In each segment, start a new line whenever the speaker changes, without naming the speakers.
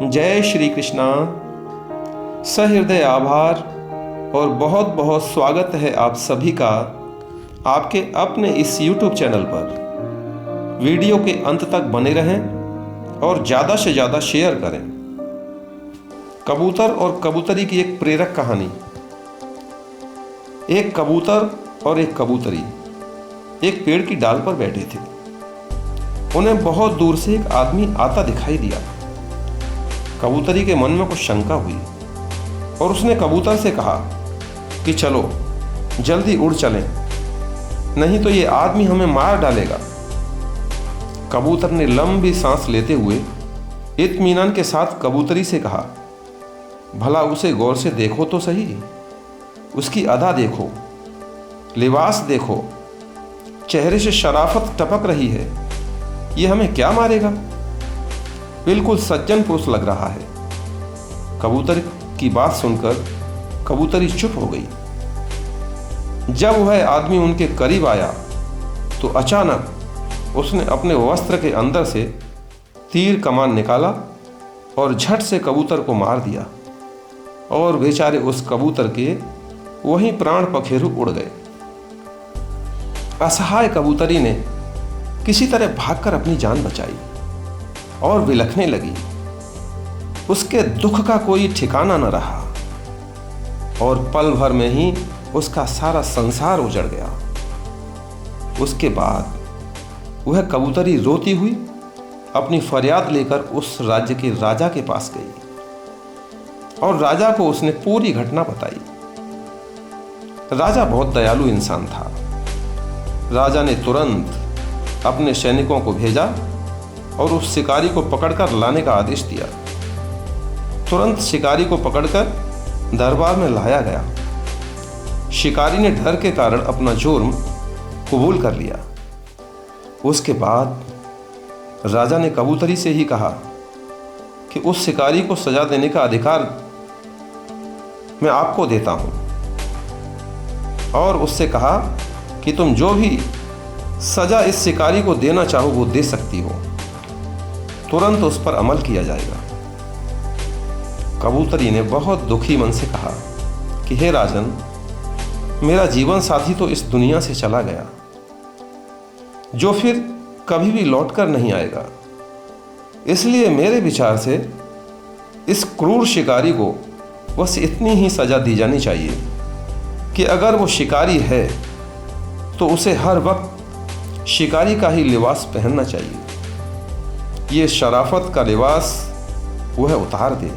जय श्री कृष्णा। सहृदय आभार और बहुत बहुत स्वागत है आप सभी का आपके अपने इस YouTube चैनल पर। वीडियो के अंत तक बने रहें और ज़्यादा से ज़्यादा शेयर करें। कबूतर और कबूतरी की एक प्रेरक कहानी। एक कबूतर और एक कबूतरी एक पेड़ की डाल पर बैठे थे। उन्हें बहुत दूर से एक आदमी आता दिखाई दिया। कबूतरी के मन में कुछ शंका हुई और उसने कबूतर से कहा कि चलो जल्दी उड़ चलें, नहीं तो ये आदमी हमें मार डालेगा। कबूतर ने लंबी सांस लेते हुए इत्मीनान के साथ कबूतरी से कहा, भला उसे गौर से देखो तो सही, उसकी अदा देखो, लिबास देखो, चेहरे से शराफत टपक रही है। ये हमें क्या मारेगा? बिल्कुल सज्जन पुरुष लग रहा है। कबूतर की बात सुनकर कबूतरी चुप हो गई। जब वह आदमी उनके करीब आया तो अचानक उसने अपने वस्त्र के अंदर से तीर कमान निकाला और झट से कबूतर को मार दिया और बेचारे उस कबूतर के वहीं प्राण पखेरु उड़ गए। असहाय कबूतरी ने किसी तरह भागकर अपनी जान बचाई और बिलखने लगी। उसके दुख का कोई ठिकाना न रहा और पल भर में ही उसका सारा संसार उजड़ गया। उसके बाद वह कबूतरी रोती हुई अपनी फरियाद लेकर उस राज्य के राजा के पास गई और राजा को उसने पूरी घटना बताई। राजा बहुत दयालु इंसान था। राजा ने तुरंत अपने सैनिकों को भेजा और उस शिकारी को पकड़कर लाने का आदेश दिया। तुरंत शिकारी को पकड़कर दरबार में लाया गया। शिकारी ने डर के कारण अपना जुर्म कबूल कर लिया। उसके बाद राजा ने कबूतरी से ही कहा कि उस शिकारी को सजा देने का अधिकार मैं आपको देता हूं और उससे कहा कि तुम जो भी सजा इस शिकारी को देना चाहो वो दे सकती हो, तुरंत उस पर अमल किया जाएगा। कबूतरी ने बहुत दुखी मन से कहा कि हे राजन, मेरा जीवन साथी तो इस दुनिया से चला गया, जो फिर कभी भी लौटकर नहीं आएगा। इसलिए मेरे विचार से इस क्रूर शिकारी को बस इतनी ही सजा दी जानी चाहिए कि अगर वो शिकारी है तो उसे हर वक्त शिकारी का ही लिबास पहनना चाहिए। ये शराफत का लिबास वह उतार दे,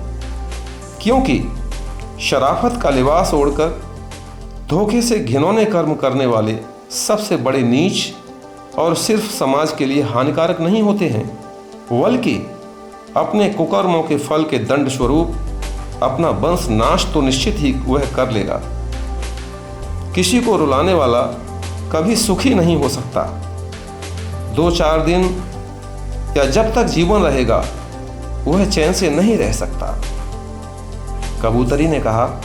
क्योंकि शराफत का लिबास ओढ़कर धोखे से घिनौने कर्म करने वाले सबसे बड़े नीच और सिर्फ समाज के लिए हानिकारक नहीं होते हैं, बल्कि अपने कुकर्मों के फल के दंड स्वरूप अपना वंश नाश तो निश्चित ही वह कर लेगा। किसी को रुलाने वाला कभी सुखी नहीं हो सकता। 2-4 दिन या जब तक जीवन रहेगा वह चैन से नहीं रह सकता। कबूतरी ने कहा,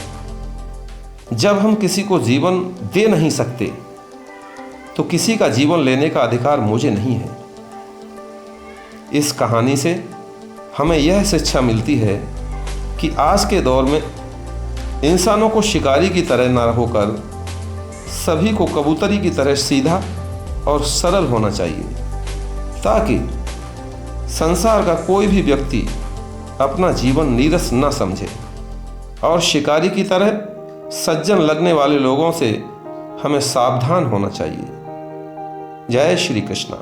जब हम किसी को जीवन दे नहीं सकते तो किसी का जीवन लेने का अधिकार मुझे नहीं है। इस कहानी से हमें यह शिक्षा मिलती है कि आज के दौर में इंसानों को शिकारी की तरह न होकर सभी को कबूतरी की तरह सीधा और सरल होना चाहिए, ताकि संसार का कोई भी व्यक्ति अपना जीवन नीरस न समझे और शिकारी की तरह सज्जन लगने वाले लोगों से हमें सावधान होना चाहिए। जय श्री कृष्ण।